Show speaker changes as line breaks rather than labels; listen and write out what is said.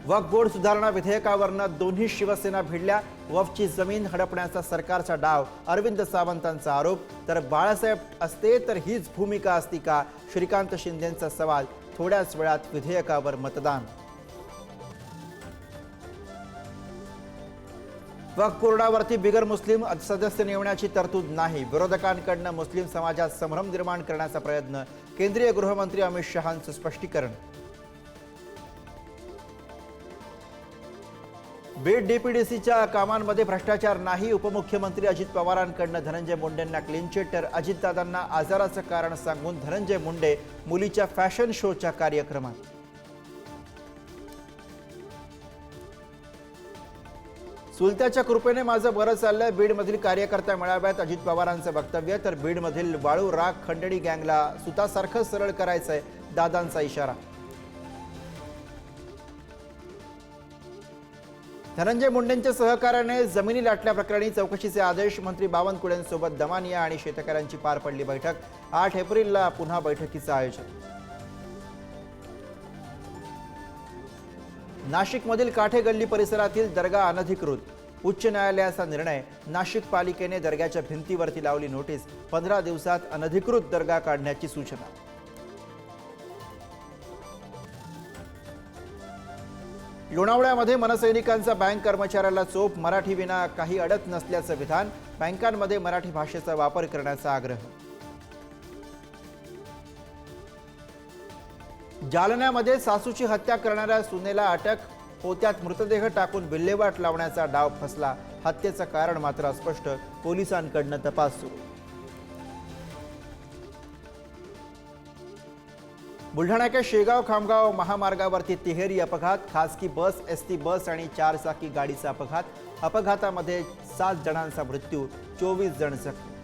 वक्फ board सुधारणा विधेयकावरनं दोन्ही शिवसेना भिडल्या। वक्फची जमीन हडपण्याचा सरकारचा डाव, अरविंद सावंतांचा आरोप। तर बाळासाहेब असते तर हीच भूमिका असती का, श्रीकांत शिंदेंचा सवाल। थोड्याच वेळात विधेयकावर मतदान। वक्फ बोर्डावरती बिगर मुस्लिम सदस्य नेमण्याची तरतूद नाही। विरोधकांकडून मुस्लिम समाजात संभ्रम निर्माण करण्याचा प्रयत्न। केंद्रीय गृहमंत्री अमित शहांचं स्पष्टीकरण। बीड डीपीडीसीच्या कामांमध्ये भ्रष्टाचार नाही। उपमुख्यमंत्री अजित पवारांकडून धनंजय मुंडेंना क्लीन चिट। तर अजितदादांना आजाराचं कारण सांगून धनंजय मुंडे मुलीच्या फॅशन शोच्या कार्यक्रमात। सुलत्याच्या कृपेने माझं बरं चाललंय। बीडमधील कार्यकर्ता मेळाव्यात अजित पवारांचं वक्तव्य। तर बीडमधील वाळू राख खंडणी गँगला सुतासारखं सरळ करायचंय, दादांचा इशारा। धनंजय मुंडेंच्या सहकार्याने जमिनी लाटल्याप्रकरणी चौकशीचे आदेश। मंत्री बावनकुळेंसोबत दमानिया आणि शेतकऱ्यांची पार पडली बैठक। 8 एप्रिलला पुन्हा बैठकीचं आयोजन। नाशिकमधील काठे गल्ली परिसरातील दर्गा अनधिकृत। उच्च न्यायालयाचा निर्णय। नाशिक पालिकेने दर्ग्याच्या भिंतीवरती लावली नोटीस। 15 दिवसात अनधिकृत दर्गा काढण्याची सूचना। लोणावळ्यामध्ये मनसैनिकांचा बँक कर्मचाऱ्याला चोप। मराठी विना काही अडत नसल्याचं विधान। बँकांमध्ये मराठी भाषेचा वापर करण्याचा आग्रह। जालन्यामध्ये सासूची हत्या करणाऱ्या सुनेला अटक। पोत्यात मृतदेह टाकून विल्हेवाट लावण्याचा डाव फसला। हत्येचं कारण मात्र अस्पष्ट। पोलिसांकडून तपास सुरू। बुलढाण्याच्या शेगाव खामगाव महामार्गावरती तिहेरी अपघात। खासगी बस, एसटी बस आणि 4 चाकी गाडीचा अपघात। अपघातामध्ये 7 जणांचा मृत्यू, 24 जण जखमी।